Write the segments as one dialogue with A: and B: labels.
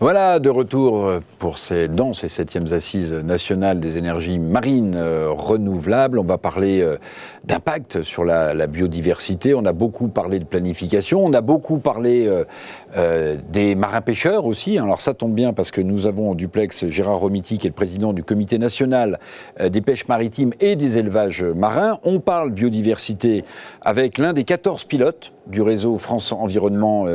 A: Voilà, de retour dans ces 7e assises nationales des énergies marines renouvelables. On va parler d'impact sur la biodiversité. On a beaucoup parlé de planification. On a beaucoup parlé des marins-pêcheurs aussi. Alors ça tombe bien parce que nous avons en duplex Gérard Romiti, qui est le président du comité national des pêches maritimes et des élevages marins. On parle biodiversité avec l'un des 14 pilotes du réseau France Environnement,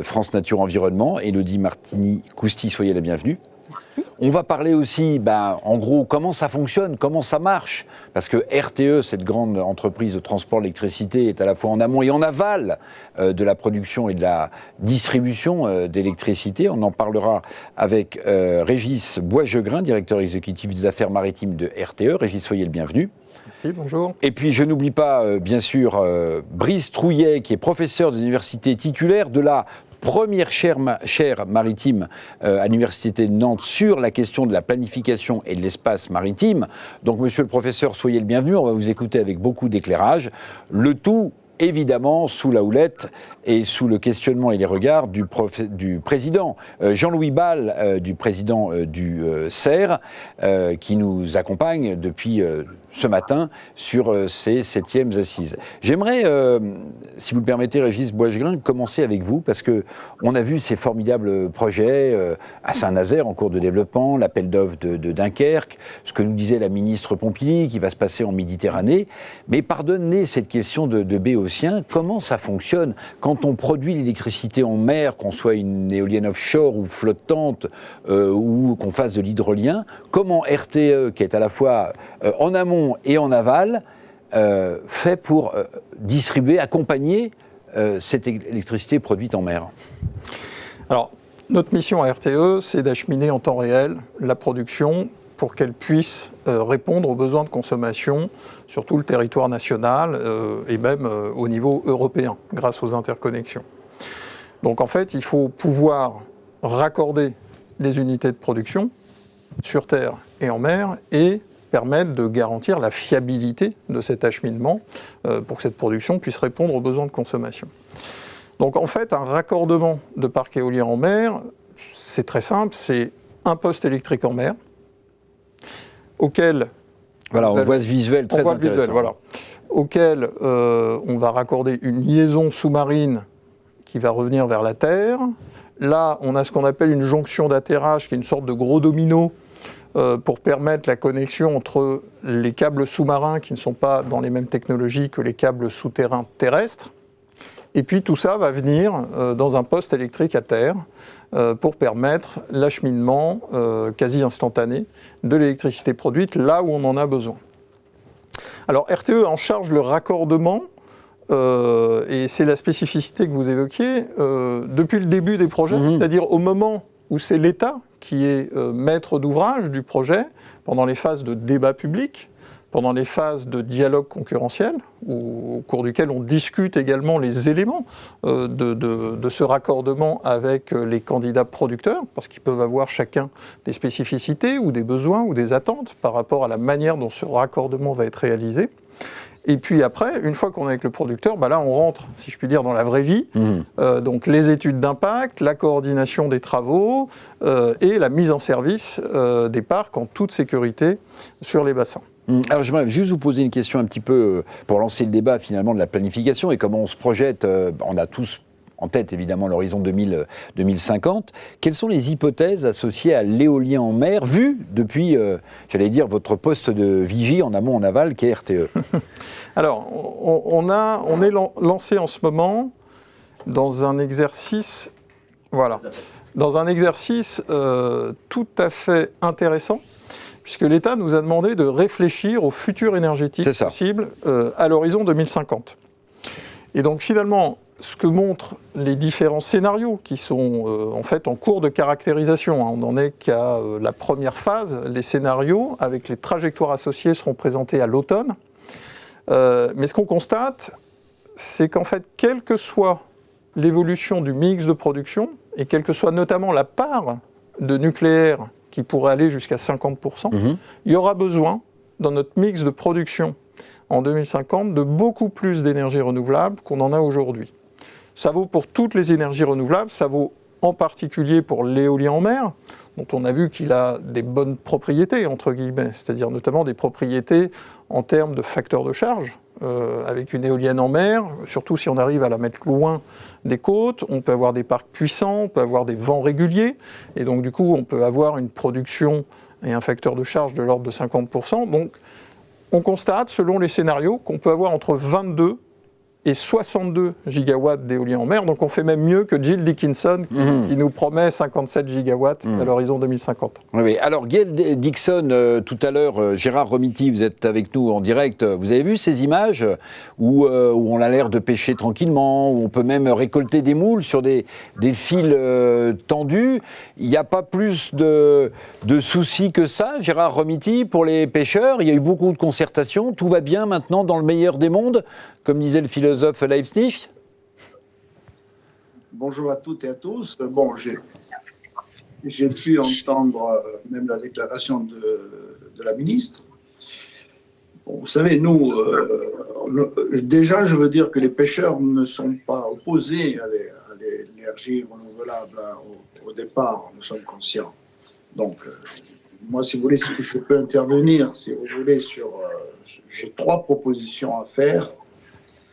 A: France Nature Environnement, Élodie Martini-Cousty, soyez la bienvenue.
B: Merci. On
A: va parler aussi, en gros, comment ça fonctionne, comment ça marche, parce que RTE, cette grande entreprise de transport d'électricité, est à la fois en amont et en aval de la production et de la distribution d'électricité. On en parlera avec Régis Boisjegrin, directeur exécutif des affaires maritimes de RTE. Régis, soyez le bienvenu.
C: Merci, bonjour.
A: Et puis je n'oublie pas, bien sûr, Brice Trouillet, qui est professeur des universités titulaire de la première chaire maritime à l'Université de Nantes sur la question de la planification et de l'espace maritime. Donc, monsieur le professeur, soyez le bienvenu. On va vous écouter avec beaucoup d'éclairage. Le tout, évidemment, sous la houlette et sous le questionnement et les regards du président Jean-Louis Bal, du président du CER, qui nous accompagne depuis ce matin sur ces 7e assises. J'aimerais, si vous le permettez, Régis Boisjegrin, commencer avec vous, parce qu'on a vu ces formidables projets à Saint-Nazaire en cours de développement, l'appel d'offres de Dunkerque, ce que nous disait la ministre Pompili, qui va se passer en Méditerranée. Mais pardonnez cette question de béotien, comment ça fonctionne quand on produit l'électricité en mer, qu'on soit une éolienne offshore ou flottante, ou qu'on fasse de l'hydrolien, comment RTE, qui est à la fois en amont et en aval, fait pour distribuer, accompagner cette électricité produite en mer?
C: Alors, notre mission à RTE, c'est d'acheminer en temps réel la production pour qu'elle puisse répondre aux besoins de consommation sur tout le territoire national et même au niveau européen, grâce aux interconnexions. Donc en fait, il faut pouvoir raccorder les unités de production sur terre et en mer et permettre de garantir la fiabilité de cet acheminement pour que cette production puisse répondre aux besoins de consommation. Donc en fait, un raccordement de parcs éoliens en mer, c'est très simple, c'est un poste électrique en mer, auquel...
A: Voilà, on voit ce visuel très intéressant.
C: Auquel on va raccorder une liaison sous-marine qui va revenir vers la Terre. Là, on a ce qu'on appelle une jonction d'atterrage, qui est une sorte de gros domino, pour permettre la connexion entre les câbles sous-marins qui ne sont pas dans les mêmes technologies que les câbles souterrains terrestres. Et puis tout ça va venir dans un poste électrique à terre pour permettre l'acheminement quasi instantané de l'électricité produite là où on en a besoin. Alors RTE en charge le raccordement, et c'est la spécificité que vous évoquiez, depuis le début des projets, c'est-à-dire au moment où c'est l'État qui est maître d'ouvrage du projet, pendant les phases de débat public, pendant les phases de dialogue concurrentiel, au cours duquel on discute également les éléments de ce raccordement avec les candidats producteurs, parce qu'ils peuvent avoir chacun des spécificités ou des besoins ou des attentes par rapport à la manière dont ce raccordement va être réalisé. Et puis après, une fois qu'on est avec le producteur, là on rentre, si je puis dire, dans la vraie vie. Donc les études d'impact, la coordination des travaux et la mise en service des parcs en toute sécurité sur les bassins.
A: Alors j'aimerais juste vous poser une question un petit peu pour lancer le débat finalement de la planification et comment on se projette. On a tous en tête évidemment l'horizon 2050. Quelles sont les hypothèses associées à l'éolien en mer, vu depuis, j'allais dire, votre poste de vigie en amont, en aval, qui est RTE?
C: Alors, on est lancé en ce moment dans un exercice, dans un exercice tout à fait intéressant, puisque l'État nous a demandé de réfléchir au futur énergétique possible à l'horizon 2050. Et donc finalement, ce que montrent les différents scénarios qui sont en fait en cours de caractérisation, on n'en est qu'à la première phase, les scénarios avec les trajectoires associées seront présentés à l'automne. Mais ce qu'on constate, c'est qu'en fait, quelle que soit l'évolution du mix de production, et quelle que soit notamment la part de nucléaire qui pourrait aller jusqu'à 50%, il y aura besoin, dans notre mix de production en 2050, de beaucoup plus d'énergie renouvelable qu'on en a aujourd'hui. Ça vaut pour toutes les énergies renouvelables, ça vaut en particulier pour l'éolien en mer, dont on a vu qu'il a des bonnes propriétés, entre guillemets, c'est-à-dire notamment des propriétés en termes de facteur de charge. Avec une éolienne en mer, surtout si on arrive à la mettre loin des côtes, on peut avoir des parcs puissants, on peut avoir des vents réguliers, et donc du coup on peut avoir une production et un facteur de charge de l'ordre de 50%. Donc on constate, selon les scénarios, qu'on peut avoir entre 22 et 62 gigawatts d'éolien en mer. Donc on fait même mieux que Jill Dickinson qui nous promet 57 gigawatts à l'horizon 2050.
A: Oui. Alors Gail Dixon, tout à l'heure, Gérard Romiti, vous êtes avec nous en direct. Vous avez vu ces images où on a l'air de pêcher tranquillement, où on peut même récolter des moules sur des fils tendus. Il n'y a pas plus de soucis que ça, Gérard Romiti, pour les pêcheurs. Il y a eu beaucoup de concertations. Tout va bien maintenant dans le meilleur des mondes, comme disait le philosophe Leibniz.
B: Bonjour à toutes et à tous. Bon, j'ai pu entendre même la déclaration de la ministre. Bon, vous savez, nous, déjà, je veux dire que les pêcheurs ne sont pas opposés à l'énergie renouvelable au départ, nous sommes conscients. Donc, moi, si vous voulez, si je peux intervenir, si vous voulez, j'ai 3 propositions à faire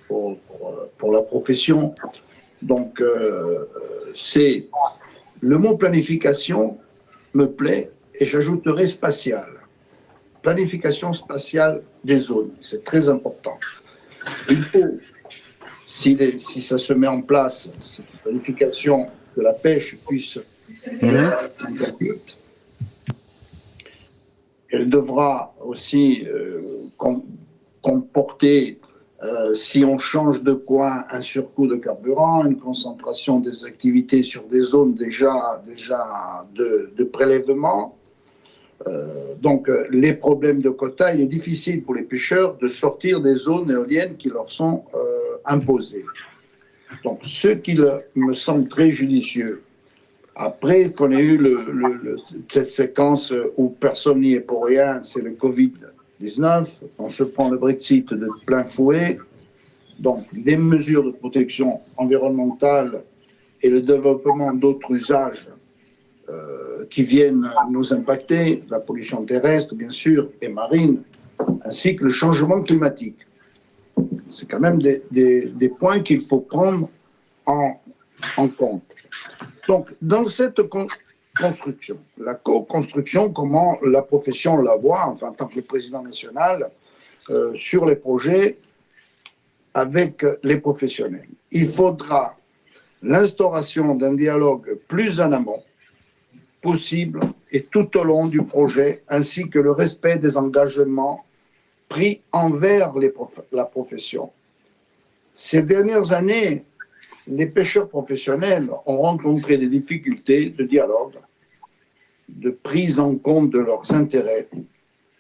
B: pour la profession. Donc, c'est le mot planification me plaît et j'ajouterai spatial. Planification spatiale des zones, c'est très important. Il faut, si ça se met en place, cette planification, que la pêche puisse elle devra aussi comporter, si on change de coin, un surcoût de carburant, une concentration des activités sur des zones déjà de prélèvement. Donc, les problèmes de quotas, il est difficile pour les pêcheurs de sortir des zones éoliennes qui leur sont imposées. Donc, ce qui me semble très judicieux, après qu'on ait eu cette séquence où personne n'y est pour rien, c'est le Covid-19, on se prend le Brexit de plein fouet, donc les mesures de protection environnementale et le développement d'autres usages qui viennent nous impacter, la pollution terrestre bien sûr et marine, ainsi que le changement climatique. C'est quand même des points qu'il faut prendre en compte. Donc, dans cette construction, la co-construction, comment la profession la voit, enfin, en tant que président national, sur les projets avec les professionnels. Il faudra l'instauration d'un dialogue plus en amont possible et tout au long du projet, ainsi que le respect des engagements pris envers la profession. Ces dernières années, les pêcheurs professionnels ont rencontré des difficultés de dialogue, de prise en compte de leurs intérêts,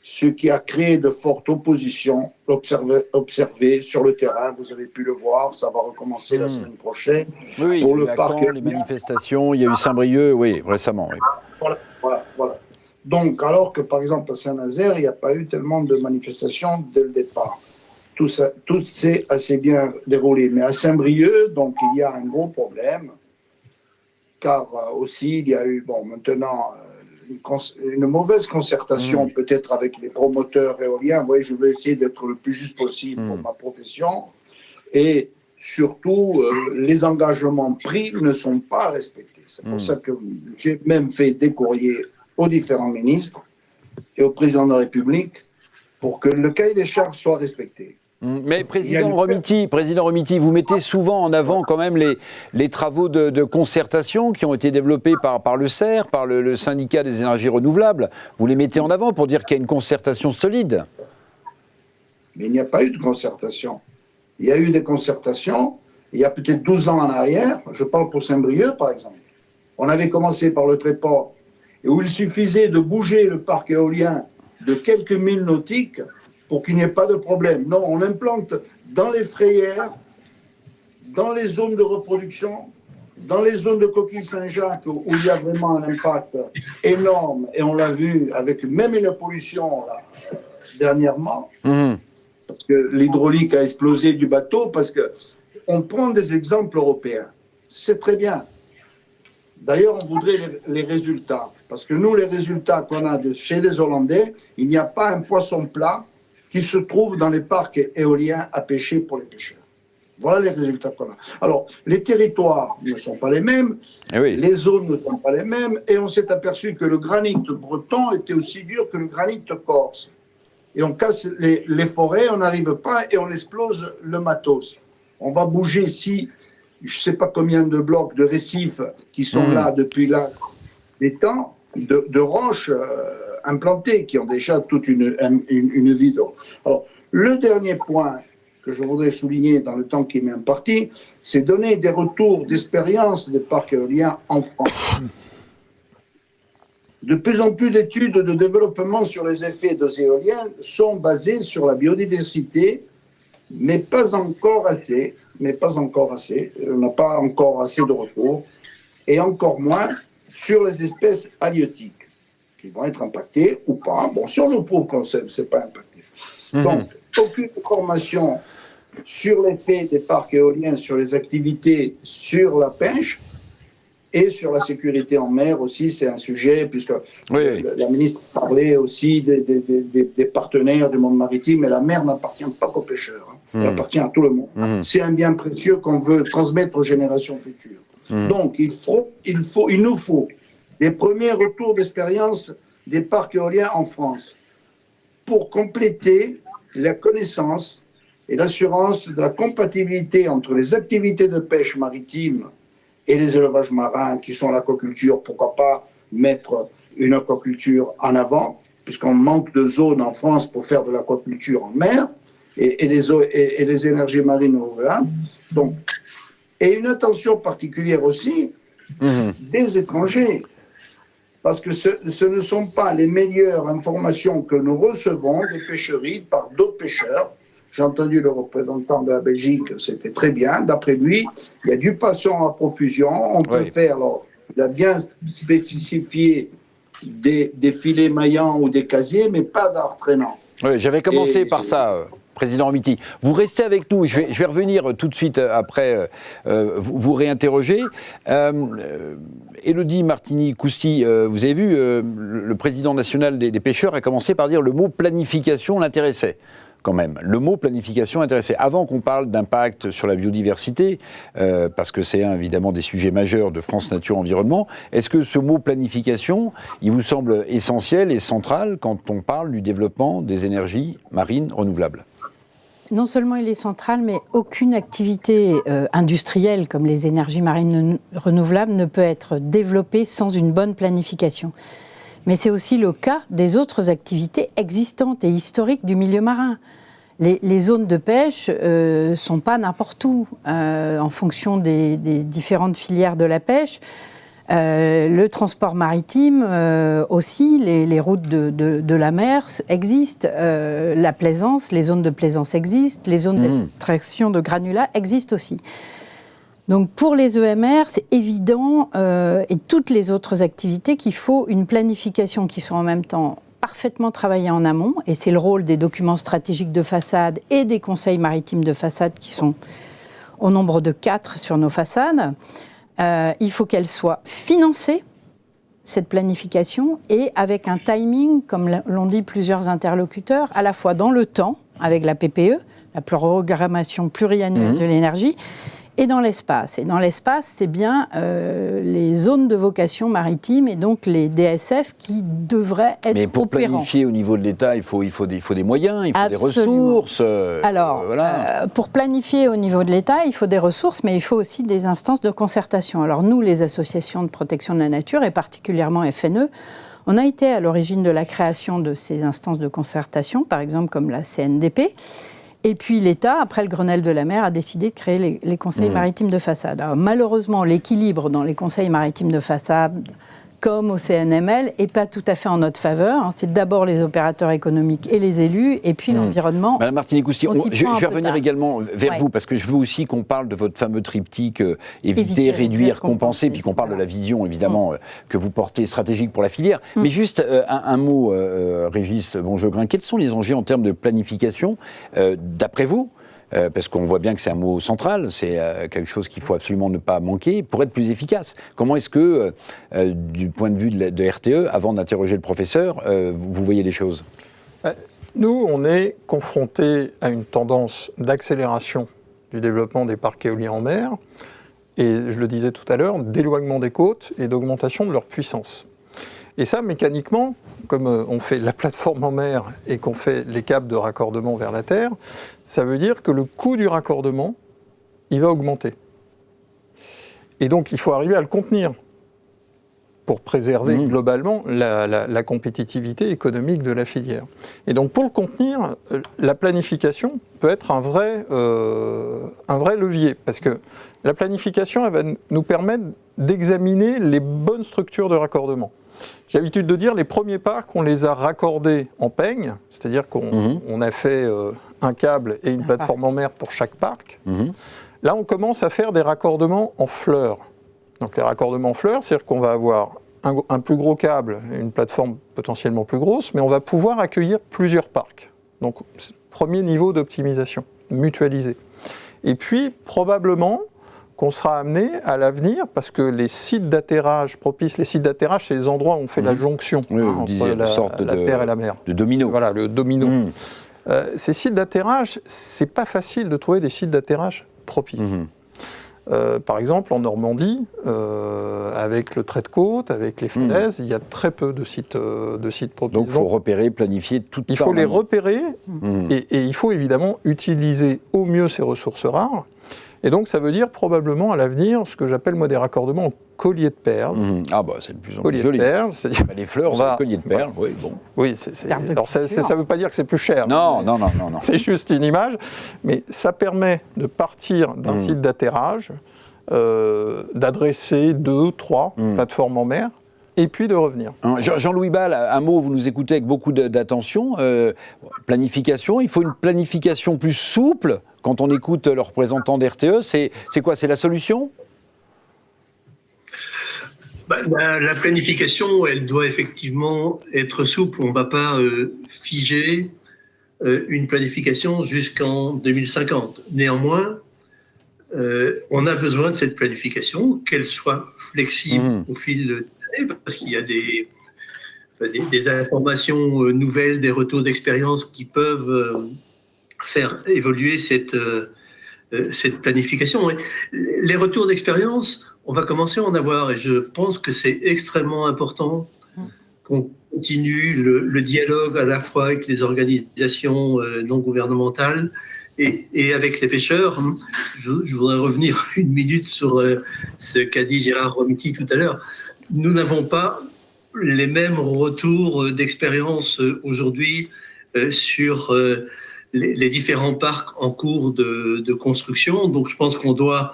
B: ce qui a créé de fortes oppositions observées sur le terrain. Vous avez pu le voir, ça va recommencer la semaine prochaine.
A: Oui,
B: pour le parc,
A: les manifestations, il y a eu Saint-Brieuc, oui, récemment. Oui.
B: Voilà. Donc, alors que par exemple à Saint-Nazaire, il n'y a pas eu tellement de manifestations dès le départ. Tout s'est assez bien déroulé. Mais à Saint-Brieuc, donc, il y a un gros problème, car aussi, il y a eu, maintenant, une mauvaise concertation, peut-être avec les promoteurs éoliens. Vous voyez, je vais essayer d'être le plus juste possible pour ma profession. Et surtout, les engagements pris ne sont pas respectés. C'est pour ça que j'ai même fait des courriers aux différents ministres et au président de la République pour que le cahier des charges soit respecté.
A: Mais président Romiti, vous mettez souvent en avant quand même les travaux de concertation qui ont été développés par le CER, par le syndicat des énergies renouvelables. Vous les mettez en avant pour dire qu'il y a une concertation solide.
B: Mais il n'y a pas eu de concertation. Il y a eu des concertations il y a peut-être 12 ans en arrière. Je parle pour Saint-Brieuc, par exemple. On avait commencé par le Tréport, où il suffisait de bouger le parc éolien de quelques milles nautiques pour qu'il n'y ait pas de problème. Non, on implante dans les frayères, dans les zones de reproduction, dans les zones de coquilles Saint-Jacques où il y a vraiment un impact énorme, et on l'a vu avec même une pollution là, dernièrement, parce que l'hydraulique a explosé du bateau, parce qu'on prend des exemples européens. C'est très bien. D'ailleurs, on voudrait les résultats. Parce que nous, les résultats qu'on a chez les Hollandais, il n'y a pas un poisson plat qui se trouve dans les parcs éoliens à pêcher pour les pêcheurs. Voilà les résultats qu'on a. Alors, les territoires ne sont pas les mêmes, les zones ne sont pas les mêmes, et on s'est aperçu que le granit breton était aussi dur que le granit corse. Et on casse les forêts, on n'arrive pas, et on explose le matos. On va bouger ici, je ne sais pas combien de blocs de récifs qui sont là depuis là des temps, de roches implantées, qui ont déjà toute une vie d'eau. Alors, le dernier point que je voudrais souligner dans le temps qui m'est imparti, c'est donner des retours d'expérience des parcs éoliens en France. De plus en plus d'études de développement sur les effets des éoliens sont basées sur la biodiversité, mais pas encore assez. On n'a pas encore assez de retours, et encore moins sur les espèces halieutiques, qui vont être impactées ou pas. Bon, si on nous prouve qu'on ne s'est pas impacté. Donc, aucune information sur l'effet des parcs éoliens, sur les activités, sur la pêche et sur la sécurité en mer aussi, c'est un sujet, puisque la ministre parlait aussi des partenaires du monde maritime, mais la mer n'appartient pas qu'aux pêcheurs, elle appartient à tout le monde. C'est un bien précieux qu'on veut transmettre aux générations futures. Donc, il nous faut des premiers retours d'expérience des parcs éoliens en France pour compléter la connaissance et l'assurance de la compatibilité entre les activités de pêche maritime et les élevages marins qui sont l'aquaculture. Pourquoi pas mettre une aquaculture en avant, puisqu'on manque de zones en France pour faire de l'aquaculture en mer et les énergies marines renouvelables. Donc, et une attention particulière aussi des étrangers. Parce que ce ne sont pas les meilleures informations que nous recevons des pêcheries par d'autres pêcheurs. J'ai entendu le représentant de la Belgique, c'était très bien. D'après lui, il y a du poisson à profusion. On peut faire, alors, il a bien spécifié des filets maillants ou des casiers, mais pas d'art traînant.
A: Oui, j'avais commencé par ça. Président Romiti, vous restez avec nous, je vais revenir tout de suite après vous réinterroger. Élodie Martini-Cousty, vous avez vu, le président national des pêcheurs a commencé par dire le mot planification l'intéressait. Quand même, le mot planification intéressait. Avant qu'on parle d'impact sur la biodiversité, parce que c'est évidemment des sujets majeurs de France Nature Environnement, est-ce que ce mot planification, il vous semble essentiel et central quand on parle du développement des énergies marines renouvelables ?
D: Non seulement il est central, mais aucune activité industrielle comme les énergies marines renouvelables ne peut être développée sans une bonne planification. Mais c'est aussi le cas des autres activités existantes et historiques du milieu marin. Les zones de pêche ne sont pas n'importe où, en fonction des différentes filières de la pêche. Le transport maritime aussi, les routes de la mer existent, la plaisance, les zones de plaisance existent, les zones d'extraction de granulats existent aussi. Donc pour les EMR, c'est évident, et toutes les autres activités, qu'il faut une planification qui soit en même temps parfaitement travaillée en amont, et c'est le rôle des documents stratégiques de façade et des conseils maritimes de façade qui sont au nombre de 4 sur nos façades. Il faut qu'elle soit financée, cette planification, et avec un timing, comme l'ont dit plusieurs interlocuteurs, à la fois dans le temps, avec la PPE, la programmation pluriannuelle de l'énergie, et dans l'espace. Et dans l'espace, c'est bien les zones de vocation maritime et donc les DSF qui devraient être opérants.
A: Mais pour planifier au niveau de l'État, il faut des moyens, il faut des ressources.
D: Alors, pour planifier au niveau de l'État, il faut des ressources, mais il faut aussi des instances de concertation. Alors nous, les associations de protection de la nature, et particulièrement FNE, on a été à l'origine de la création de ces instances de concertation, par exemple comme la CNDP. Et puis l'État, après le Grenelle de la mer, a décidé de créer les conseils maritimes de façade. Alors, malheureusement, l'équilibre dans les conseils maritimes de façade, comme au CNML, n'est pas tout à fait en notre faveur. C'est d'abord les opérateurs économiques et les élus, et puis l'environnement.
A: Madame Martini-Cousty, je vais revenir également vers vous, parce que je veux aussi qu'on parle de votre fameux triptyque éviter, réduire, compenser, puis qu'on parle de la vision, évidemment, que vous portez stratégique pour la filière. Mais juste un mot, Régis Bongegrain, quels sont les enjeux en termes de planification, d'après vous, parce qu'on voit bien que c'est un mot central, c'est quelque chose qu'il faut absolument ne pas manquer pour être plus efficace. Comment est-ce que, du point de vue de RTE, avant d'interroger le professeur, vous voyez les choses ?
C: Nous, on est confrontés à une tendance d'accélération du développement des parcs éoliens en mer, et je le disais tout à l'heure, d'éloignement des côtes et d'augmentation de leur puissance. Et ça, mécaniquement, comme on fait la plateforme en mer et qu'on fait les câbles de raccordement vers la Terre, ça veut dire que le coût du raccordement, il va augmenter. Et donc, il faut arriver à le contenir pour préserver globalement la compétitivité économique de la filière. Et donc, pour le contenir, la planification peut être un vrai levier, parce que la planification, elle va nous permettre d'examiner les bonnes structures de raccordement. J'ai l'habitude de dire, les premiers parcs, on les a raccordés en peigne, c'est-à-dire qu'on a fait un câble et une plateforme en mer pour chaque parc. Là, on commence à faire des raccordements en fleurs. Donc les raccordements en fleurs, c'est-à-dire qu'on va avoir un plus gros câble, une plateforme potentiellement plus grosse, mais on va pouvoir accueillir plusieurs parcs. Donc, premier niveau d'optimisation, mutualisé. Et puis, probablement qu'on sera amené à l'avenir, parce que les sites d'atterrage propices, les sites d'atterrage, c'est les endroits où on fait la jonction entre la terre et la mer.
A: De domino.
C: Voilà, le domino. Ces sites d'atterrage, c'est pas facile de trouver des sites d'atterrage propices. Par exemple, en Normandie, avec le trait de côte, avec les falaises, il y a très peu de sites propices.
A: Donc il faut repérer, planifier tout ça.
C: Il faut les repérer et il faut évidemment utiliser au mieux ces ressources rares. Et donc ça veut dire probablement à l'avenir ce que j'appelle moi des raccordements en collier de perles.
A: Ah bah c'est de plus en plus
C: collier
A: joli.
C: De perles, c'est-à-dire
A: les fleurs, c'est un collier de perles, oui, bon.
C: Oui, alors ça ne veut pas dire que c'est plus cher.
A: Non.
C: C'est juste une image, mais ça permet de partir d'un site d'atterrage, d'adresser 2, 3 plateformes en mer, et puis de revenir.
A: Jean-Louis Bal, un mot, vous nous écoutez avec beaucoup d'attention. Planification, il faut une planification plus souple. Quand on écoute le représentant d'RTE, c'est quoi? C'est la solution?
E: La planification, elle doit effectivement être souple. On ne va pas figer une planification jusqu'en 2050. Néanmoins, on a besoin de cette planification, qu'elle soit flexible au fil de l'année, parce qu'il y a des informations nouvelles, des retours d'expérience qui peuvent faire évoluer cette planification. Les retours d'expérience, on va commencer à en avoir, et je pense que c'est extrêmement important qu'on continue le dialogue à la fois avec les organisations non gouvernementales et avec les pêcheurs. Je voudrais revenir une minute sur ce qu'a dit Gérard Romiti tout à l'heure. Nous n'avons pas les mêmes retours d'expérience aujourd'hui sur les différents parcs en cours de construction. Donc je pense qu'on doit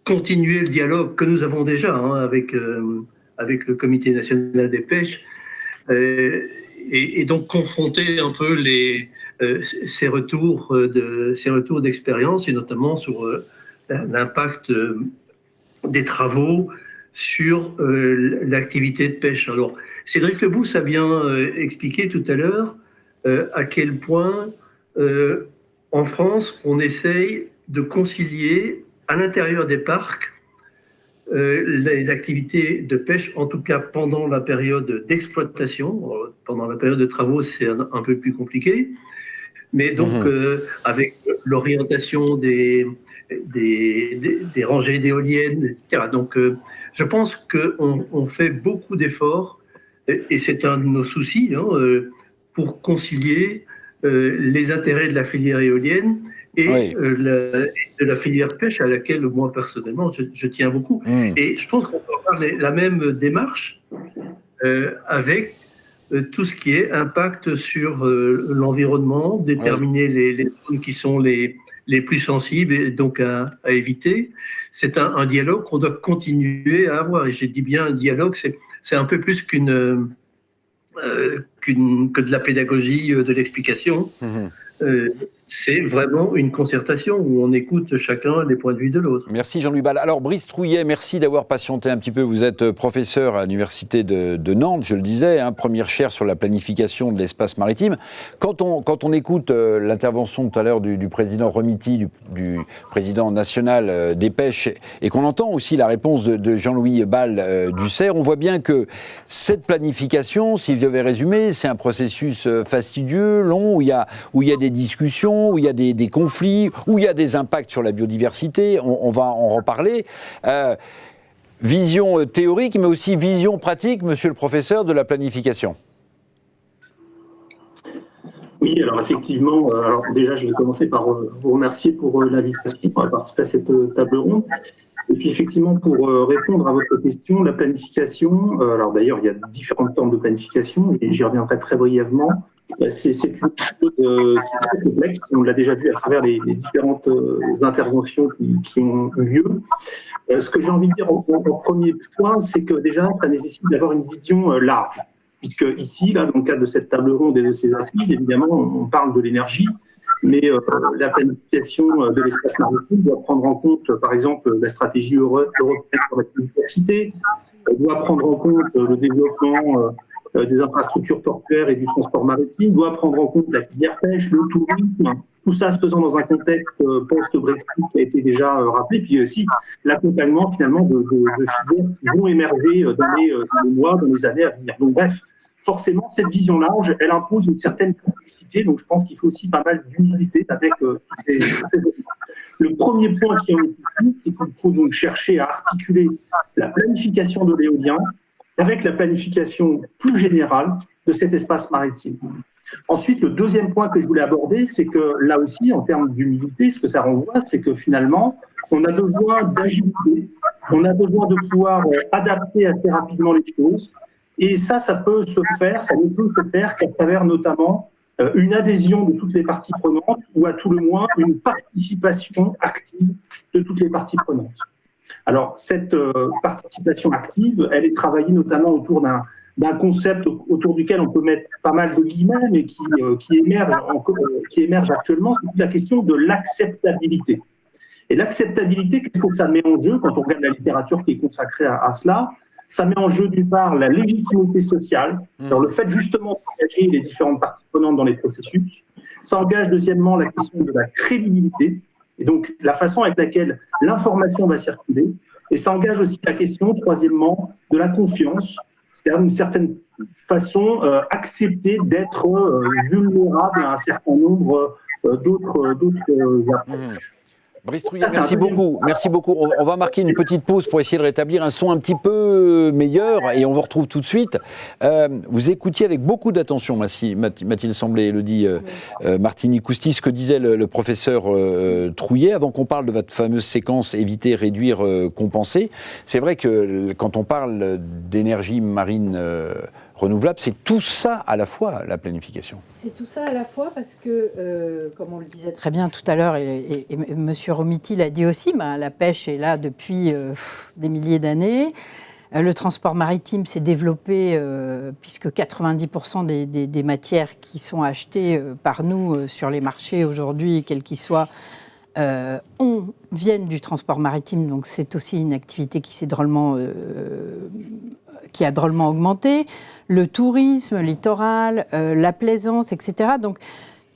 E: continuer le dialogue que nous avons déjà avec le Comité national des pêches et donc confronter un peu ces retours d'expérience, et notamment sur l'impact des travaux sur l'activité de pêche. Alors, Cédric Lebousse a bien expliqué tout à l'heure à quel point, en France, on essaye de concilier à l'intérieur des parcs les activités de pêche, en tout cas pendant la période d'exploitation. Pendant la période de travaux, c'est un peu plus compliqué. Mais donc, avec l'orientation des rangées d'éoliennes, etc. Donc, je pense qu'on fait beaucoup d'efforts, et c'est un de nos soucis, pour concilier les intérêts de la filière éolienne et de la filière pêche, à laquelle, moi, personnellement, je tiens beaucoup. Et je pense qu'on peut avoir la même démarche avec tout ce qui est impact sur l'environnement, déterminer les zones qui sont les plus sensibles et donc à éviter. C'est un dialogue qu'on doit continuer à avoir. Et j'ai dit bien un dialogue, c'est un peu plus que de la pédagogie, de l'explication. c'est vraiment une concertation où on écoute chacun les points de vue de l'autre.
A: Merci Jean-Louis Bal. Alors Brice Trouillet, merci d'avoir patienté un petit peu. Vous êtes professeur à l'université de Nantes, je le disais, première chaire sur la planification de l'espace maritime. Quand on écoute l'intervention tout à l'heure du président Romiti, du président national des pêches, et qu'on entend aussi la réponse de Jean-Louis Bal du CER, on voit bien que cette planification, si je devais résumer, c'est un processus fastidieux, long, où il y a des discussions, où il y a des conflits, où il y a des impacts sur la biodiversité, on va en reparler. Vision théorique, mais aussi vision pratique, monsieur le professeur, de la planification.
F: Oui, alors effectivement, déjà je vais commencer par vous remercier pour l'invitation à participer à cette table ronde. Et puis effectivement, pour répondre à votre question, la planification, alors d'ailleurs il y a différentes formes de planification, j'y reviendrai très brièvement. C'est une chose qui est très complexe, on l'a déjà vu à travers les différentes interventions qui ont eu lieu. Ce que j'ai envie de dire en premier point, c'est que déjà ça nécessite d'avoir une vision large, puisque ici, là, dans le cadre de cette table ronde et de ces assises, évidemment, on parle de l'énergie, mais la planification de l'espace maritime doit prendre en compte, par exemple, la stratégie européenne pour la biodiversité, doit prendre en compte le développement des infrastructures portuaires et du transport maritime, doit prendre en compte la filière pêche, le tourisme, tout ça se faisant dans un contexte post-Brexit qui a été déjà rappelé, puis aussi l'accompagnement finalement de filières qui vont émerger dans les mois, dans les années à venir. Donc bref, forcément, cette vision large, elle impose une certaine complexité, donc je pense qu'il faut aussi pas mal d'humilité avec le premier point qui en est plus, c'est qu'il faut donc chercher à articuler la planification de l'éolien avec la planification plus générale de cet espace maritime. Ensuite, le deuxième point que je voulais aborder, c'est que là aussi, en termes d'humilité, ce que ça renvoie, c'est que finalement, on a besoin d'agilité, on a besoin de pouvoir adapter assez rapidement les choses. Et ça peut se faire, ça ne peut se faire qu'à travers notamment une adhésion de toutes les parties prenantes ou à tout le moins une participation active de toutes les parties prenantes. Alors, cette participation active, elle est travaillée notamment autour d'un concept autour duquel on peut mettre pas mal de guillemets, mais qui émerge actuellement, c'est la question de l'acceptabilité. Et l'acceptabilité, qu'est-ce que ça met en jeu quand on regarde la littérature qui est consacrée à cela ? Ça met en jeu d'une part la légitimité sociale, alors le fait justement d'engager les différentes parties prenantes dans les processus. Ça engage deuxièmement la question de la crédibilité, et donc la façon avec laquelle l'information va circuler. Et ça engage aussi la question, troisièmement, de la confiance, c'est-à-dire d'une certaine façon accepter d'être vulnérable à un certain nombre d'autres approches.
A: Brice Trouillet, merci beaucoup. Merci beaucoup. On va marquer une petite pause pour essayer de rétablir un son un petit peu meilleur et on vous retrouve tout de suite. Vous écoutiez avec beaucoup d'attention, m'a-t-il semblé, Élodie Martini-Cousty, ce que disait le professeur Trouillet, avant qu'on parle de votre fameuse séquence éviter, réduire, compenser. C'est vrai que quand on parle d'énergie marine renouvelable, c'est tout ça à la fois, la planification.
D: C'est tout ça à la fois parce que, comme on le disait très bien tout à l'heure, et M. Romiti l'a dit aussi, la pêche est là depuis des milliers d'années. Le transport maritime s'est développé puisque 90% des matières qui sont achetées par nous sur les marchés aujourd'hui, quels qu'ils soient, viennent du transport maritime. Donc c'est aussi une activité qui a drôlement augmenté, le tourisme, le littoral, la plaisance, etc. Donc,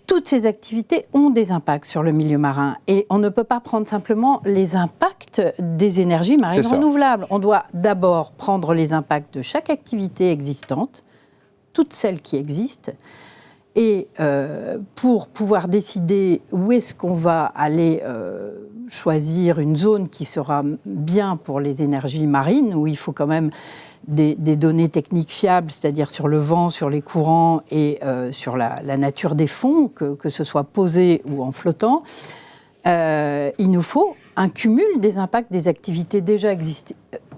D: toutes ces activités ont des impacts sur le milieu marin. Et on ne peut pas prendre simplement les impacts des énergies marines renouvelables. On doit d'abord prendre les impacts de chaque activité existante, toutes celles qui existent, et pour pouvoir décider où est-ce qu'on va aller choisir une zone qui sera bien pour les énergies marines, où il faut quand même des données techniques fiables, c'est-à-dire sur le vent, sur les courants et sur la nature des fonds, que ce soit posé ou en flottant, il nous faut un cumul des impacts des activités déjà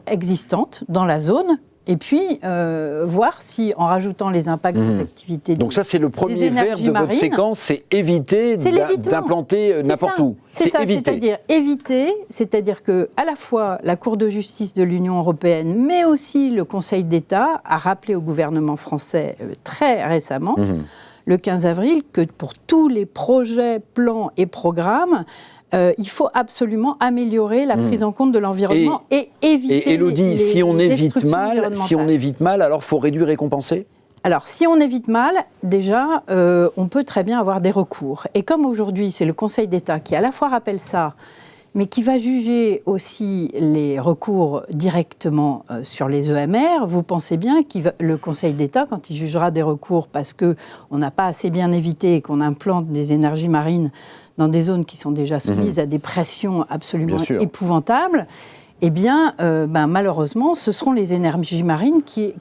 D: existantes dans la zone, et puis voir si, en rajoutant les impacts des activités
A: donc ça, c'est le premier vers de votre séquence, c'est éviter d'implanter n'importe où.
D: C'est ça, c'est-à-dire éviter, c'est-à-dire que à la fois la Cour de justice de l'Union européenne, mais aussi le Conseil d'État a rappelé au gouvernement français très récemment le 15 avril que pour tous les projets, plans et programmes, il faut absolument améliorer la prise en compte de l'environnement et éviter.
A: Et Élodie, si on évite mal, alors faut réduire et compenser ?
D: Alors, si on évite mal, déjà, on peut très bien avoir des recours. Et comme aujourd'hui, c'est le Conseil d'État qui à la fois rappelle ça, mais qui va juger aussi les recours directement sur les EMR, vous pensez bien que le Conseil d'État, quand il jugera des recours parce qu'on n'a pas assez bien évité et qu'on implante des énergies marines dans des zones qui sont déjà soumises à des pressions absolument épouvantables, eh bien, malheureusement, ce seront les énergies marines qui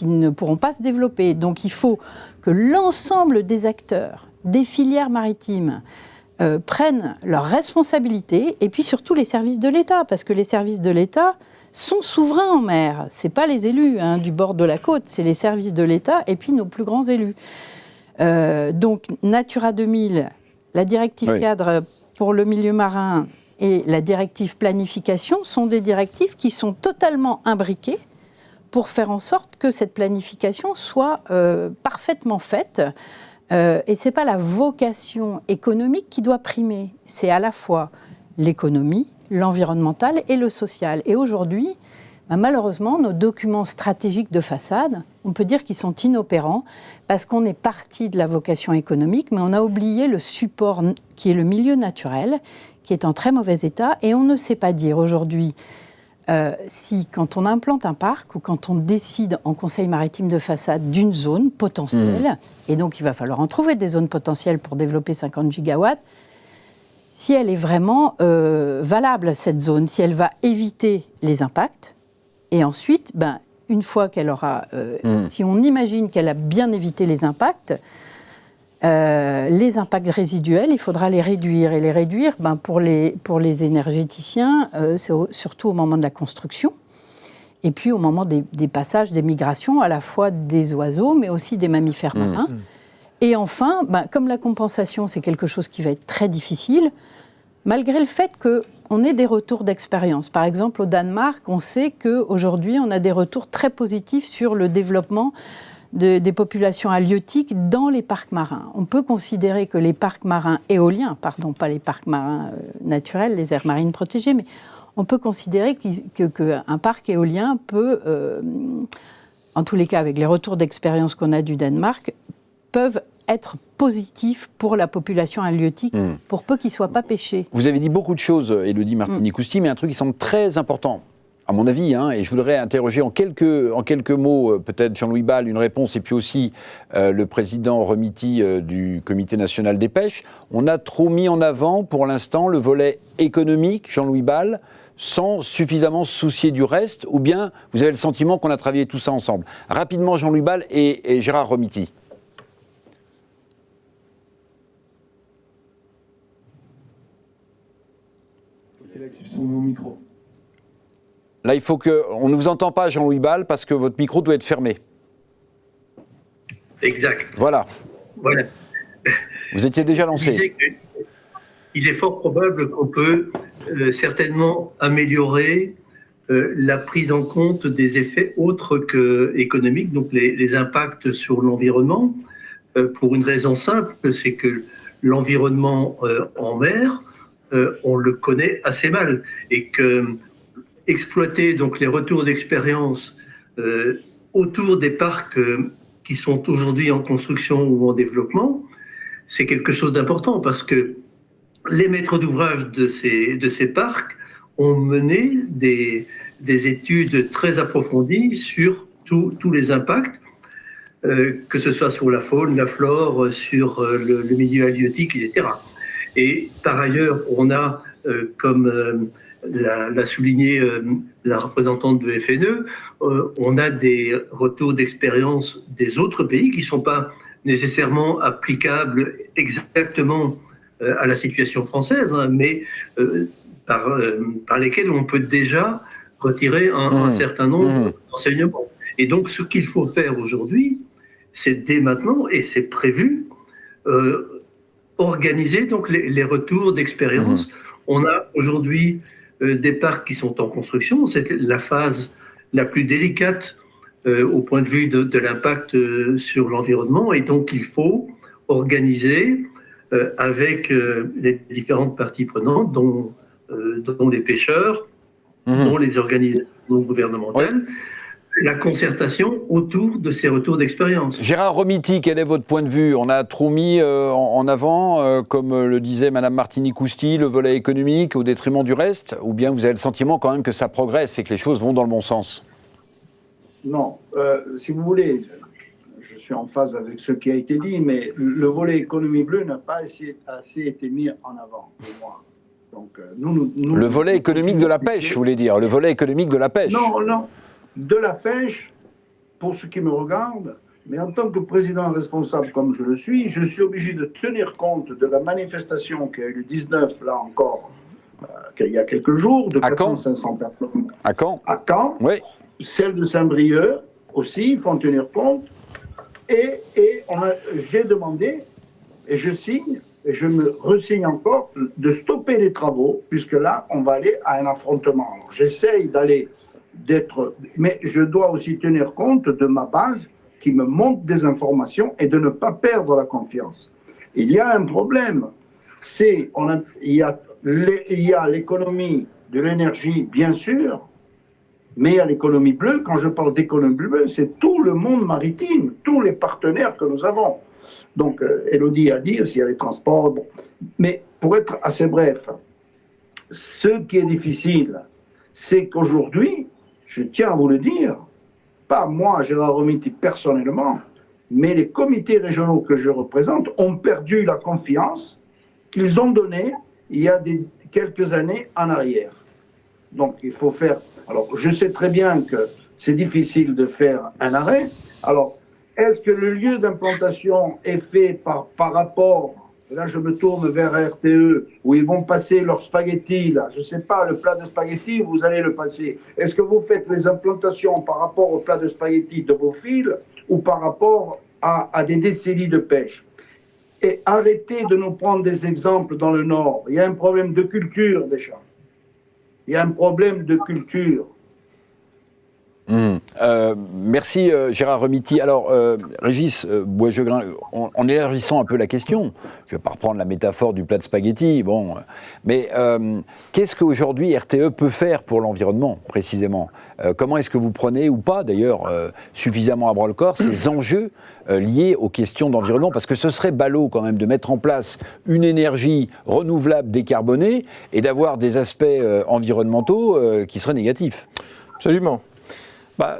D: ne pourront pas se développer. Donc, il faut que l'ensemble des acteurs, des filières maritimes, prennent leurs responsabilités, et puis surtout les services de l'État, parce que les services de l'État sont souverains en mer. Ce n'est pas les élus du bord de la côte, c'est les services de l'État et puis nos plus grands élus. Donc, Natura 2000, la directive cadre pour le milieu marin et la directive planification sont des directives qui sont totalement imbriquées pour faire en sorte que cette planification soit parfaitement faite. Et ce n'est pas la vocation économique qui doit primer, c'est à la fois l'économie, l'environnemental et le social. Et aujourd'hui, malheureusement, nos documents stratégiques de façade, on peut dire qu'ils sont inopérants parce qu'on est parti de la vocation économique, mais on a oublié le support qui est le milieu naturel, qui est en très mauvais état, et on ne sait pas dire aujourd'hui si, quand on implante un parc ou quand on décide en conseil maritime de façade d'une zone potentielle, et donc il va falloir en trouver des zones potentielles pour développer 50 gigawatts, si elle est vraiment valable, cette zone, si elle va éviter les impacts, et ensuite, une fois qu'elle aura... Si on imagine qu'elle a bien évité les impacts résiduels, il faudra les réduire. Et les réduire, pour les énergéticiens, c'est surtout au moment de la construction, et puis au moment des passages, des migrations, à la fois des oiseaux, mais aussi des mammifères marins. Et enfin, comme la compensation, c'est quelque chose qui va être très difficile, malgré le fait qu'on ait des retours d'expérience. Par exemple, au Danemark, on sait qu'aujourd'hui, on a des retours très positifs sur le développement des populations halieutiques dans les parcs marins. On peut considérer que les parcs marins éoliens, pas les parcs marins naturels, les aires marines protégées, mais on peut considérer qu'un parc éolien peut, en tous les cas avec les retours d'expérience qu'on a du Danemark, peuvent être positifs pour la population halieutique, pour peu qu'ils ne soient pas pêchés.
A: Vous avez dit beaucoup de choses, Élodie Martini-Cousty, mais un truc qui semble très important, à mon avis, et je voudrais interroger en quelques mots, peut-être Jean-Louis Bal, une réponse, et puis aussi le président Remiti du Comité national des pêches. On a trop mis en avant, pour l'instant, le volet économique, Jean-Louis Bal, sans suffisamment se soucier du reste, ou bien vous avez le sentiment qu'on a travaillé tout ça ensemble. Rapidement, Jean-Louis Bal et Gérard Remiti.
G: Il active son micro.
A: Là, il faut que... On ne vous entend pas, Jean-Louis Bal, parce que votre micro doit être fermé.
E: Exact.
A: Voilà. Vous étiez déjà lancé.
E: Il est fort probable qu'on peut certainement améliorer la prise en compte des effets autres qu'économiques, donc les impacts sur l'environnement, pour une raison simple, c'est que l'environnement en mer, on le connaît assez mal, et que exploiter donc les retours d'expérience autour des parcs qui sont aujourd'hui en construction ou en développement, c'est quelque chose d'important, parce que les maîtres d'ouvrage de ces parcs ont mené des études très approfondies sur tous les impacts, que ce soit sur la faune, la flore, sur le milieu halieutique, etc. Et par ailleurs, on a, comme l'a souligné la représentante de FNE, on a des retours d'expérience des autres pays qui ne sont pas nécessairement applicables exactement à la situation française, mais par lesquels on peut déjà retirer un certain nombre d'enseignements. Et donc, ce qu'il faut faire aujourd'hui, c'est dès maintenant, et c'est prévu, organiser donc les retours d'expérience. On a aujourd'hui des parcs qui sont en construction. C'est la phase la plus délicate au point de vue de l'impact sur l'environnement. Et donc, il faut organiser avec les différentes parties prenantes, dont les pêcheurs, dont les organisations non gouvernementales, la concertation autour de ces retours d'expérience.
A: Gérard Romiti, quel est votre point de vue? On a trop mis en avant, comme le disait Madame Martini-Cousty, le volet économique au détriment du reste, ou bien vous avez le sentiment quand même que ça progresse et que les choses vont dans le bon sens?
B: Non, si vous voulez, je suis en phase avec ce qui a été dit, mais le volet économie bleue n'a pas assez été mis en avant pour moi. Donc,
A: le volet économique de la pêche, vous voulez dire? Le volet économique de la pêche?
B: Non, de la pêche, pour ce qui me regarde, mais en tant que président responsable comme je le suis, je suis obligé de tenir compte de la manifestation qui a eu le 19, là encore, il y a quelques jours, de 400-500 personnes.
A: À Caen?
B: À Caen.
A: Oui.
B: Celle de Saint-Brieuc aussi, il faut en tenir compte. Et j'ai demandé, et je signe, et je me resigne encore, de stopper les travaux, puisque là, on va aller à un affrontement. Alors, j'essaye mais je dois aussi tenir compte de ma base qui me montre des informations et de ne pas perdre la confiance. Il y a un problème, il y a l'économie de l'énergie, bien sûr, mais il y a l'économie bleue. Quand je parle d'économie bleue, c'est tout le monde maritime, tous les partenaires que nous avons. Donc, Élodie a dit aussi, il y a les transports. Bon. Mais pour être assez bref, ce qui est difficile, c'est qu'aujourd'hui, je tiens à vous le dire, pas moi, Gérard Romiti, personnellement, mais les comités régionaux que je représente ont perdu la confiance qu'ils ont donnée il y a quelques années en arrière. Donc, il faut faire... Alors, je sais très bien que c'est difficile de faire un arrêt. Alors, est-ce que le lieu d'implantation est fait par rapport, et là je me tourne vers RTE, où ils vont passer leurs spaghettis, là, je ne sais pas, le plat de spaghettis, vous allez le passer. Est-ce que vous faites les implantations par rapport au plat de spaghettis de vos fils ou par rapport à des décennies de pêche? Et arrêtez de nous prendre des exemples dans le Nord. Il y a un problème de culture déjà. Il y a un problème de culture.
A: Merci Gérard Romiti. Alors Régis Boisjegrin, en élargissant un peu la question, je ne vais pas reprendre la métaphore du plat de spaghettis, mais qu'est-ce qu'aujourd'hui RTE peut faire pour l'environnement précisément? Comment est-ce que vous prenez, ou pas d'ailleurs, suffisamment à bras-le-corps ces enjeux liés aux questions d'environnement? Parce que ce serait ballot quand même de mettre en place une énergie renouvelable décarbonée et d'avoir des aspects environnementaux qui seraient négatifs.
C: Absolument.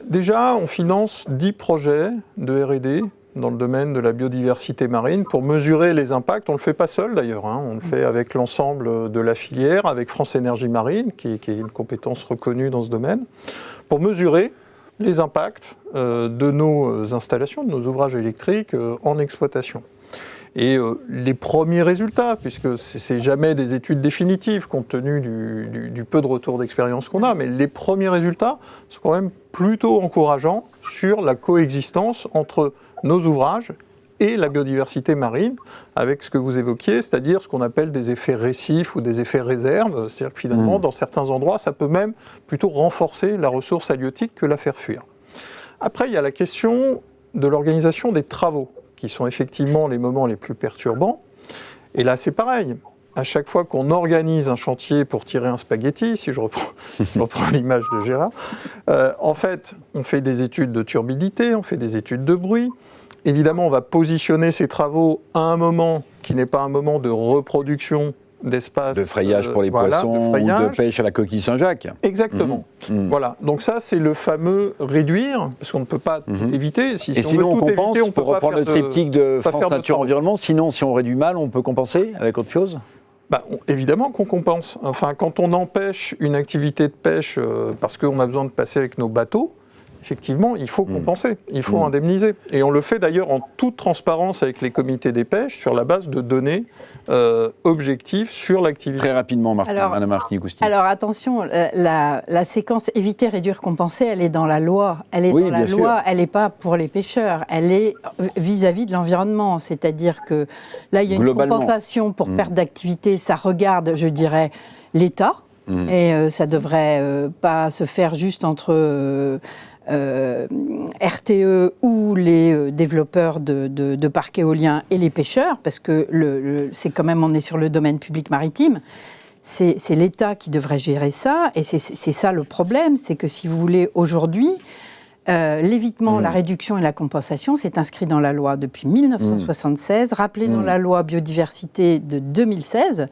C: Déjà, on finance 10 projets de R&D dans le domaine de la biodiversité marine pour mesurer les impacts. On ne le fait pas seul d'ailleurs, on le fait avec l'ensemble de la filière, avec France Énergie Marine, qui est une compétence reconnue dans ce domaine, pour mesurer les impacts de nos installations, de nos ouvrages électriques en exploitation. Et les premiers résultats, puisque c'est jamais des études définitives compte tenu du peu de retour d'expérience qu'on a, mais les premiers résultats sont quand même plutôt encourageants sur la coexistence entre nos ouvrages et la biodiversité marine, avec ce que vous évoquiez, c'est-à-dire ce qu'on appelle des effets récifs ou des effets réserves, c'est-à-dire que finalement, dans certains endroits, ça peut même plutôt renforcer la ressource halieutique que la faire fuir. Après, il y a la question de l'organisation des travaux, qui sont effectivement les moments les plus perturbants. Et là, c'est pareil. À chaque fois qu'on organise un chantier pour tirer un spaghetti, si je reprends l'image de Gérard, en fait, on fait des études de turbidité, on fait des études de bruit. Évidemment, on va positionner ces travaux à un moment qui n'est pas un moment de reproduction d'espace.
A: De frayage pour les poissons, ou de pêche à la coquille Saint-Jacques.
C: Exactement. Voilà. Donc ça, c'est le fameux réduire, parce qu'on ne peut pas tout éviter.
A: Et sinon, on compense, on peut reprendre le triptyque de France Nature Environnement. Sinon, si on réduit mal, on peut compenser avec autre chose?
C: Évidemment qu'on compense. Enfin, quand on empêche une activité de pêche parce qu'on a besoin de passer avec nos bateaux, effectivement, il faut compenser, il faut indemniser. Et on le fait d'ailleurs en toute transparence avec les comités des pêches sur la base de données objectives sur l'activité.
A: Très rapidement, Madame Martini-Cousty.
D: Alors attention, la séquence éviter, réduire, compenser, elle est dans la loi. Elle est dans la loi, elle n'est pas pour les pêcheurs, elle est vis-à-vis de l'environnement. C'est-à-dire que là, il y a une compensation pour perte d'activité, ça regarde, je dirais, l'État. Et ça ne devrait pas se faire juste entre RTE ou les développeurs de parcs éoliens et les pêcheurs, parce que c'est quand même, on est sur le domaine public maritime. C'est l'État qui devrait gérer ça, et c'est ça le problème, c'est que si vous voulez, aujourd'hui, l'évitement, la réduction et la compensation, c'est inscrit dans la loi depuis 1976, rappelé dans la loi biodiversité de 2016.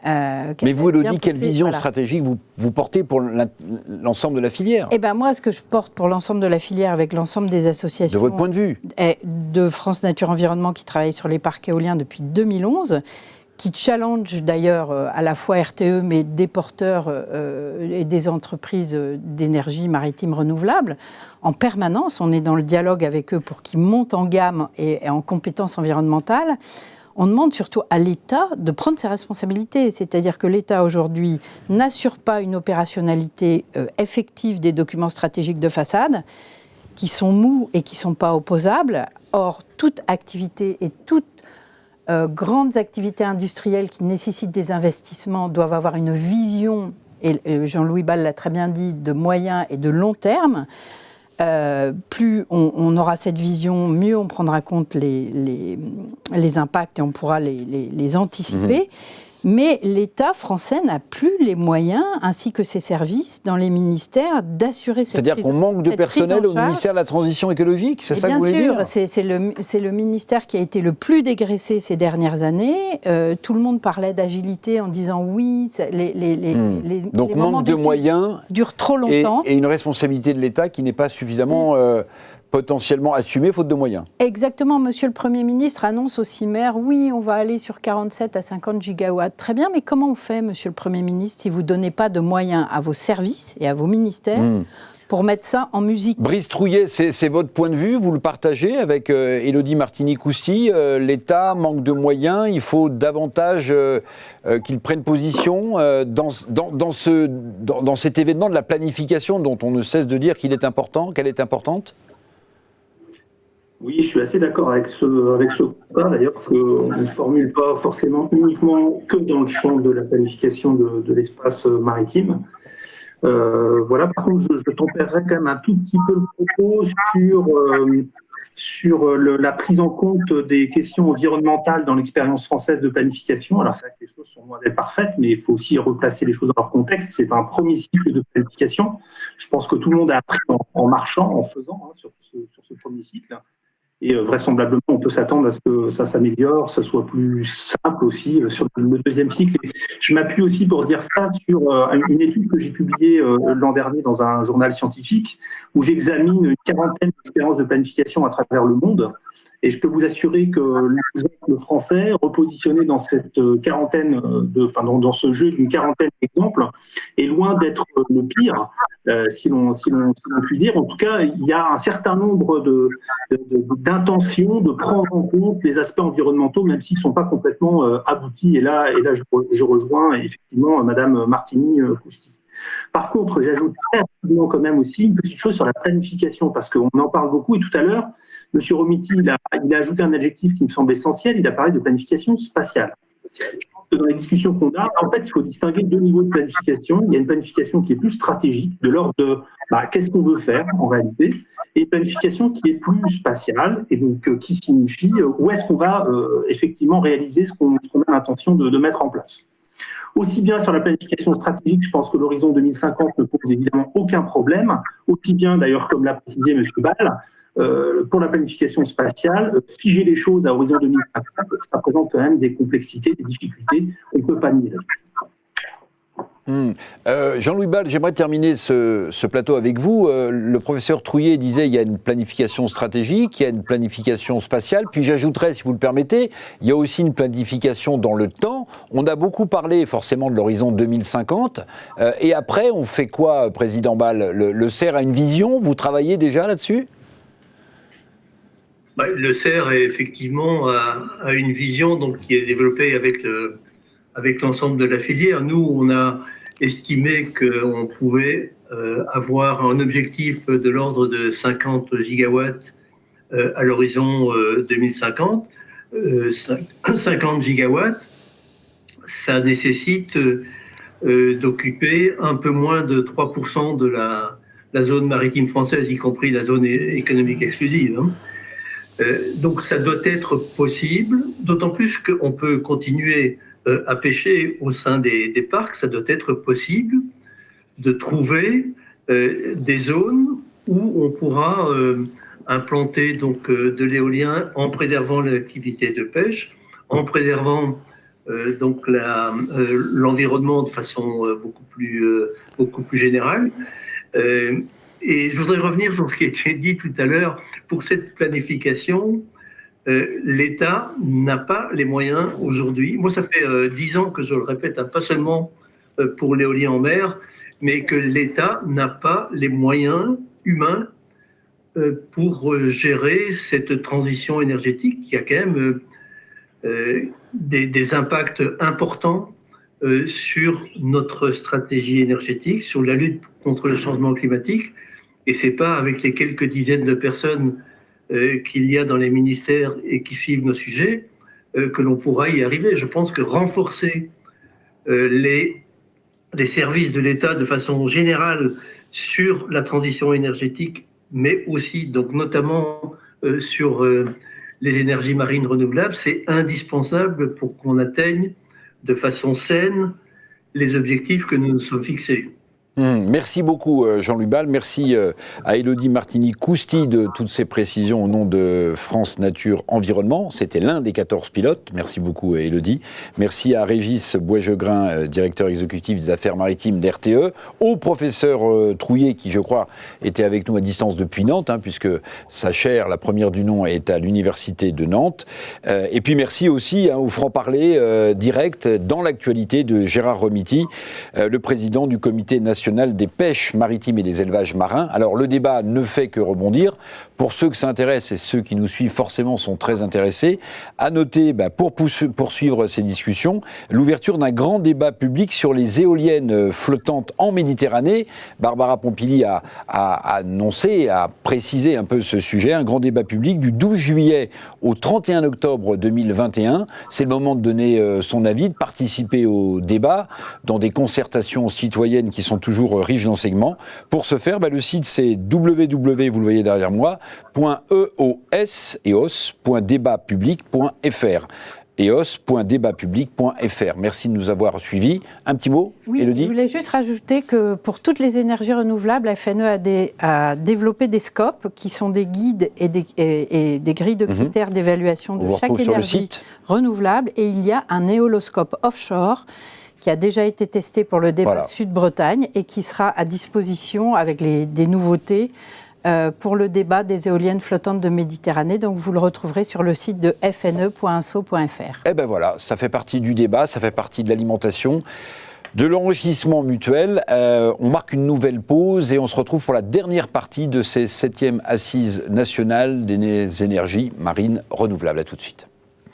A: Mais vous, Élodie, quelle vision stratégique vous portez pour l'ensemble de la filière ?
D: Eh bien, moi, ce que je porte pour l'ensemble de la filière, avec l'ensemble des associations...
A: De votre point de vue ?
D: De France Nature Environnement, qui travaille sur les parcs éoliens depuis 2011, qui challenge d'ailleurs à la fois RTE, mais des porteurs et des entreprises d'énergie maritime renouvelable. En permanence, on est dans le dialogue avec eux pour qu'ils montent en gamme et en compétences environnementales. On demande surtout à l'État de prendre ses responsabilités. C'est-à-dire que l'État, aujourd'hui, n'assure pas une opérationnalité effective des documents stratégiques de façade, qui sont mous et qui ne sont pas opposables. Or, toute activité et toute grandes activités industrielles qui nécessitent des investissements doivent avoir une vision, et Jean-Louis Bal l'a très bien dit, de moyen et de long terme. Plus on aura cette vision, mieux on prendra compte les impacts et on pourra les anticiper. Mais l'État français n'a plus les moyens, ainsi que ses services dans les ministères, d'assurer cette
A: C'est-à-dire qu'on manque de personnel au ministère de la Transition écologique, c'est ça que vous voulez dire ?
D: Bien sûr, c'est le ministère qui a été le plus dégraissé ces dernières années. Tout le monde parlait d'agilité en disant oui,
A: donc
D: les
A: manque de moyens
D: durent trop longtemps.
A: Et une responsabilité de l'État qui n'est pas suffisamment... potentiellement assumé faute de moyens.
D: Exactement. Monsieur le Premier ministre annonce aux CIMER, oui, on va aller sur 47 à 50 gigawatts. Très bien, mais comment on fait, Monsieur le Premier ministre, si vous ne donnez pas de moyens à vos services et à vos ministères pour mettre ça en musique ?
A: Brice Trouillet, c'est votre point de vue, vous le partagez avec Élodie Martini-Cousty. L'État manque de moyens, il faut davantage qu'il prenne position dans cet événement de la planification dont on ne cesse de dire qu'il est important, qu'elle est importante ?
F: Oui, je suis assez d'accord avec ce constat, d'ailleurs, parce qu'on ne formule pas forcément uniquement que dans le champ de la planification de l'espace maritime. Voilà, par contre, je tempérerai quand même un tout petit peu le propos sur la prise en compte des questions environnementales dans l'expérience française de planification. Alors, c'est vrai que les choses sont loin d'être parfaites, mais il faut aussi replacer les choses dans leur contexte. C'est un premier cycle de planification. Je pense que tout le monde a appris en marchant, en faisant sur ce premier cycle. Et vraisemblablement, on peut s'attendre à ce que ça s'améliore, que ça soit plus simple aussi sur le deuxième cycle. Et je m'appuie aussi pour dire ça sur une étude que j'ai publiée l'an dernier dans un journal scientifique où j'examine une quarantaine d'expériences de planification à travers le monde. Et je peux vous assurer que l'exemple français, repositionné dans cette quarantaine, dans ce jeu d'une quarantaine d'exemples, est loin d'être le pire, si l'on peut dire. En tout cas, il y a un certain nombre d'intentions de prendre en compte les aspects environnementaux, même s'ils ne sont pas complètement aboutis. Et là je rejoins effectivement Madame Martini-Cousty. Par contre, j'ajoute très rapidement quand même aussi une petite chose sur la planification, parce qu'on en parle beaucoup, et tout à l'heure, M. Romiti, il a ajouté un adjectif qui me semble essentiel, il a parlé de planification spatiale. Je pense que dans les discussions qu'on a, en fait, il faut distinguer deux niveaux de planification. Il y a une planification qui est plus stratégique, de l'ordre de qu'est-ce qu'on veut faire en réalité, et une planification qui est plus spatiale, et donc qui signifie où est-ce qu'on va effectivement réaliser ce qu'on a l'intention de mettre en place. Aussi bien sur la planification stratégique, je pense que l'horizon 2050 ne pose évidemment aucun problème, aussi bien d'ailleurs comme l'a précisé M. Bal, pour la planification spatiale, figer les choses à horizon 2050, ça présente quand même des complexités, des difficultés, on ne peut pas nier là-dessus.
A: Jean-Louis Bal, j'aimerais terminer ce plateau avec vous. Le professeur Trouillet disait qu'il y a une planification stratégique, il y a une planification spatiale, puis j'ajouterais, si vous le permettez, il y a aussi une planification dans le temps. On a beaucoup parlé forcément de l'horizon 2050, et après on fait quoi, Président Bal ? Le CER a une vision, vous travaillez déjà là-dessus ?
E: Le CER effectivement a une vision donc, qui est développée avec l'ensemble de la filière. Nous, on a estimé qu'on pouvait avoir un objectif de l'ordre de 50 gigawatts à l'horizon 2050. 50 gigawatts, ça nécessite d'occuper un peu moins de 3% la zone maritime française, y compris la zone économique exclusive. Hein. Donc ça doit être possible, d'autant plus qu'on peut continuer à pêcher au sein des parcs. Ça doit être possible de trouver des zones où on pourra implanter donc de l'éolien en préservant l'activité de pêche, en préservant donc l'environnement de façon beaucoup plus générale. Et je voudrais revenir sur ce qui a été dit tout à l'heure. Pour cette planification, l'État n'a pas les moyens aujourd'hui. Moi, ça fait 10 ans que je le répète, hein, pas seulement pour l'éolien en mer, mais que l'État n'a pas les moyens humains pour gérer cette transition énergétique qui a quand même des impacts importants sur notre stratégie énergétique, sur la lutte contre le changement climatique. Et c'est pas avec les quelques dizaines de personnes qu'il y a dans les ministères et qui suivent nos sujets que l'on pourra y arriver. Je pense que renforcer les services de l'État de façon générale sur la transition énergétique, mais aussi, donc notamment sur les énergies marines renouvelables, c'est indispensable pour qu'on atteigne de façon saine les objectifs que nous nous sommes fixés.
A: Merci beaucoup Jean-Louis Bal, merci à Élodie Martini-Cousty de toutes ces précisions au nom de France Nature Environnement. C'était l'un des 14 pilotes, merci beaucoup Élodie. Merci à Régis Boisjegrin, directeur exécutif des affaires maritimes d'RTE, au professeur Trouillet qui je crois était avec nous à distance depuis Nantes, puisque sa chaire, la première du nom, est à l'université de Nantes. Et puis merci aussi au franc-parler direct dans l'actualité de Gérard Romiti, le président du comité national des pêches maritimes et des élevages marins. Alors le débat ne fait que rebondir. Pour ceux que ça intéresse et ceux qui nous suivent forcément sont très intéressés, à noter pour poursuivre ces discussions, l'ouverture d'un grand débat public sur les éoliennes flottantes en Méditerranée. Barbara Pompili a annoncé, a précisé un peu ce sujet, un grand débat public du 12 juillet au 31 octobre 2021. C'est le moment de donner son avis, de participer au débat dans des concertations citoyennes qui sont toujours riches d'enseignements. Pour ce faire, le site c'est www, vous le voyez derrière moi, .eos.débatpublic.fr. eos.débatpublic.fr. Merci de nous avoir suivis. Un petit mot,
D: oui,
A: Élodie ?
D: Je voulais juste rajouter que pour toutes les énergies renouvelables, la FNE a développé des scopes qui sont des guides et des grilles de critères d'évaluation de chaque énergie renouvelable. Et il y a un éoloscope offshore qui a déjà été testé pour le débat Sud-Bretagne et qui sera à disposition avec des nouveautés pour le débat des éoliennes flottantes de Méditerranée. Donc vous le retrouverez sur le site de fne.inso.fr.
A: Eh ben voilà, ça fait partie du débat, ça fait partie de l'alimentation, de l'enrichissement mutuel. On marque une nouvelle pause et on se retrouve pour la dernière partie de ces 7e assises nationales des énergies marines renouvelables. À tout de suite.